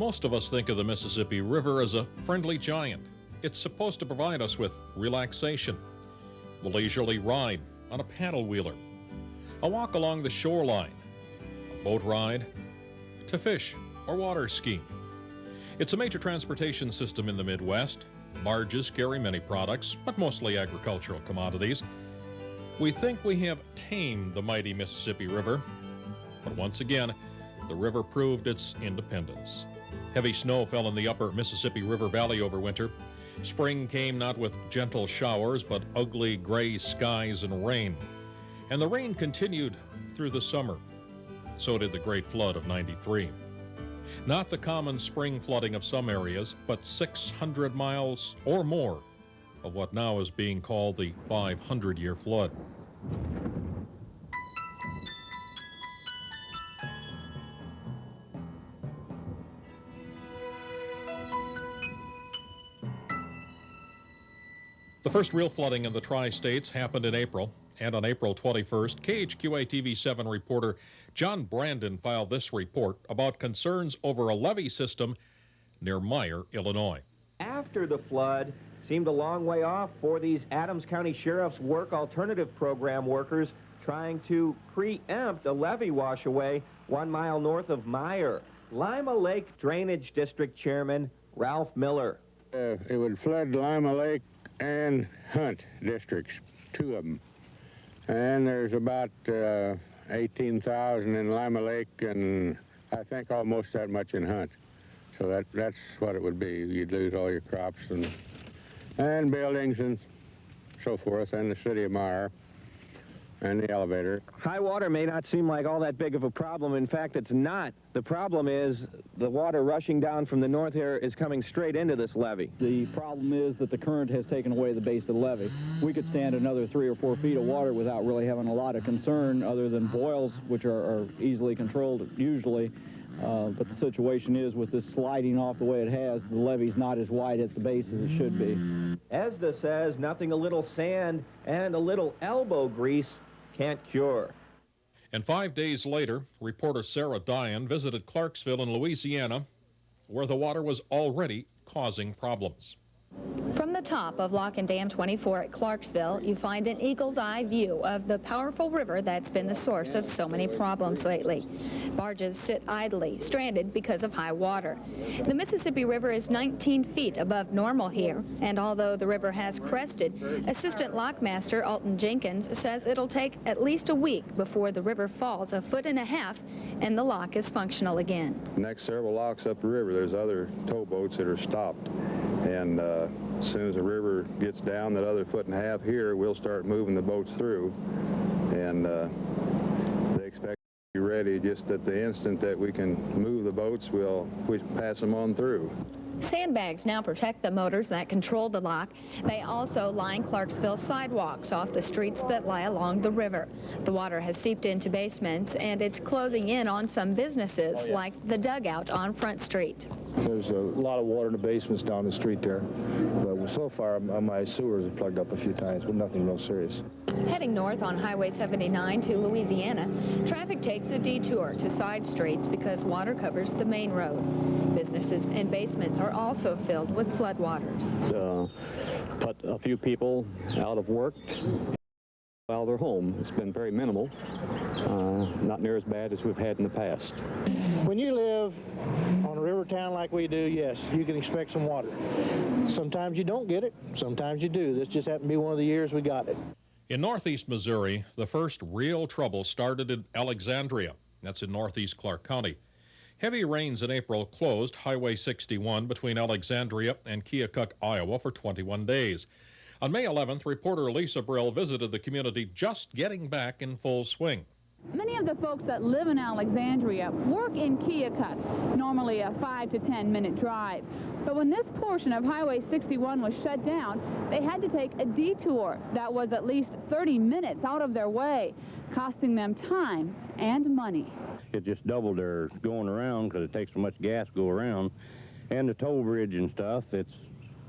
Most of us think of the Mississippi River as a friendly giant. It's supposed to provide us with relaxation, the leisurely ride on a paddle wheeler, a walk along the shoreline, a boat ride, to fish or water ski. It's a major transportation system in the Midwest. Barges carry many products, but mostly agricultural commodities. We think we have tamed the mighty Mississippi River, but once again, the river proved its independence. Heavy snow fell in the upper Mississippi River Valley over winter. Spring came not with gentle showers, but ugly gray skies and rain. And the rain continued through the summer. So did the Great Flood of '93. Not the common spring flooding of some areas, but 600 miles or more of what now is being called the 500-year flood. The first real flooding in the tri-states happened in April, and on April 21st, KHQA TV7 reporter John Brandon filed this report about concerns over a levee system near Meyer, Illinois. After the flood seemed a long way off for these Adams County Sheriff's Work Alternative Program workers trying to preempt a levee washaway 1 mile north of Meyer. Lima Lake Drainage District Chairman Ralph Miller. It would flood Lima Lake and Hunt districts, two of them. And there's about 18,000 in Lima Lake, and I think almost that much in Hunt. So that's what it would be. You'd lose all your crops and buildings and so forth, and the city of Meyer and the elevator. High water may not seem like all that big of a problem. In fact, it's not. The problem is the water rushing down from the north here is coming straight into this levee. The problem is that the current has taken away the base of the levee. We could stand another 3 or 4 feet of water without really having a lot of concern other than boils, which are easily controlled usually. But the situation is, with this sliding off the way it has, the levee's not as wide at the base as it should be. ESDA says nothing a little sand and a little elbow grease can't cure. And 5 days later, reporter Sarah Deien visited Clarksville in Louisiana, where the water was already causing problems. From the top of Lock and Dam 24 at Clarksville, you find an eagle's eye view of the powerful river that's been the source of so many problems lately. Barges sit idly, stranded because of high water. The Mississippi River is 19 feet above normal here, and although the river has crested, Assistant Lockmaster Alton Jenkins says it'll take at least a week before the river falls 1.5 feet and the lock is functional again. Next several locks up the river, there's other towboats that are stopped. And as soon as the river gets down that other 1.5 feet here, we'll start moving the boats through. And they expect to be ready just at the instant that we can move the boats, we pass them on through. Sandbags now protect the motors that control the lock. They also line Clarksville sidewalks off the streets that lie along the river. The water has seeped into basements, and it's closing in on some businesses, like the Dugout on Front Street. There's a lot of water in the basements down the street there. But so far, my sewers have plugged up a few times, but nothing real serious. Heading north on Highway 79 to Louisiana, traffic takes a detour to side streets because water covers the main road. Businesses and basements are also filled with floodwaters. Put a few people out of work while they're home. It's been very minimal, not near as bad as we've had in the past. When you live on a river town like we do, yes, you can expect some water. Sometimes you don't get it, sometimes you do. This just happened to be one of the years we got it. In northeast Missouri, the first real trouble started in Alexandria. That's in northeast Clark County. Heavy rains in April closed Highway 61 between Alexandria and Keokuk, Iowa for 21 days. On May 11th, reporter Lisa Brill visited the community just getting back in full swing. Many of the folks that live in Alexandria work in Keokuk, normally a 5 to 10 minute drive. But when this portion of Highway 61 was shut down, they had to take a detour that was at least 30 minutes out of their way, costing them time and money. It just doubled their going around because it takes so much gas to go around. And the toll bridge and stuff, it's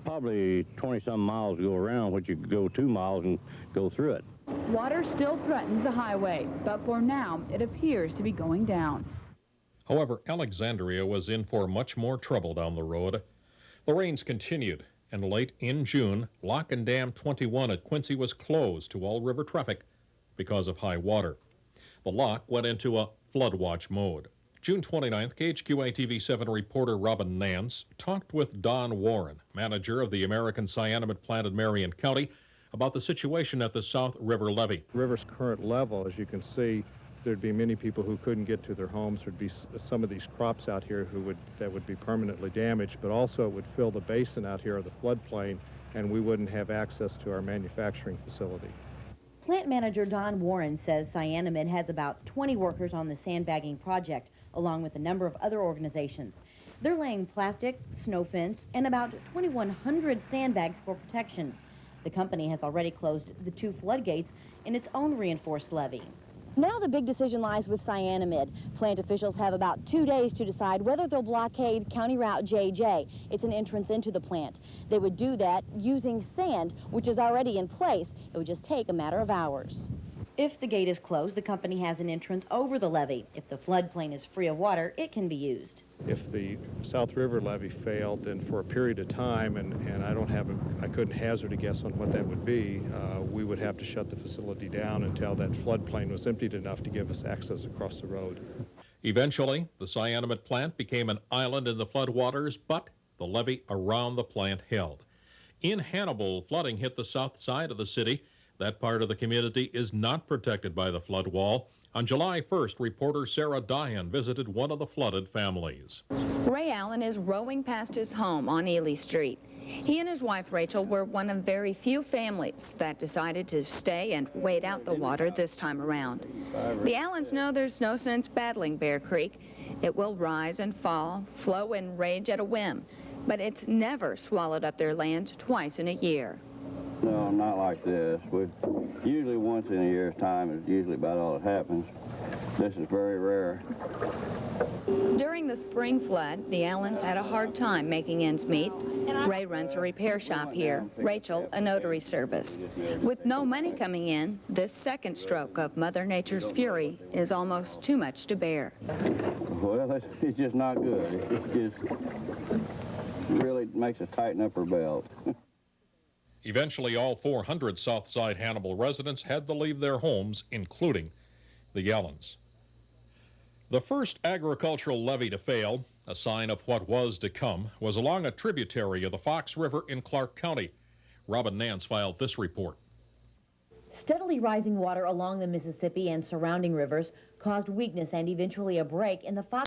probably 20-some miles to go around, which you could go 2 miles and go through it. Water still threatens the highway, but for now, it appears to be going down. However, Alexandria was in for much more trouble down the road. The rains continued, and late in June, Lock and Dam 21 at Quincy was closed to all river traffic because of high water. The lock went into a flood watch mode. June 29th, KHQA TV7 reporter Robyn Nance talked with Don Warren, manager of the American cyanamide plant in Marion County, about the situation at the South River levee. The river's current level, as you can see, there'd be many people who couldn't get to their homes. There'd be some of these crops out here that would be permanently damaged, but also it would fill the basin out here, or the floodplain, and we wouldn't have access to our manufacturing facility. Plant manager Don Warren says cyanamide has about 20 workers on the sandbagging project, along with a number of other organizations. They're laying plastic, snow fence, and about 2,100 sandbags for protection. The company has already closed the 2 floodgates in its own reinforced levee. Now the big decision lies with cyanamide. Plant officials have about 2 days to decide whether they'll blockade County Route JJ. It's an entrance into the plant. They would do that using sand, which is already in place. It would just take a matter of hours. If the gate is closed, the company has an entrance over the levee. If the floodplain is free of water, it can be used. If the South River levee failed, then for a period of time, and I couldn't hazard a guess on what that would be, we would have to shut the facility down until that floodplain was emptied enough to give us access across the road. Eventually, the cyanamide plant became an island in the floodwaters, but the levee around the plant held. In Hannibal, flooding hit the south side of the city. That part of the community is not protected by the flood wall. On July 1st, reporter Sarah Deien visited one of the flooded families. Ray Allen is rowing past his home on Ely Street. He and his wife, Rachel, were one of very few families that decided to stay and wait out the water this time around. The Allens know there's no sense battling Bear Creek. It will rise and fall, flow and rage at a whim, but it's never swallowed up their land twice in a year. No, not like this. Usually once in a year's time is usually about all that happens. This is very rare. During the spring flood, the Allens had a hard time making ends meet. Ray runs a repair shop here, Rachel a notary service. With no money coming in, this second stroke of Mother Nature's fury is almost too much to bear. Well, it's just not good. It just really makes us tighten up our belt. Eventually, all 400 Southside Hannibal residents had to leave their homes, including the Allens. The first agricultural levee to fail, a sign of what was to come, was along a tributary of the Fox River in Clark County. Robyn Nance filed this report. Steadily rising water along the Mississippi and surrounding rivers caused weakness and eventually a break in the Fox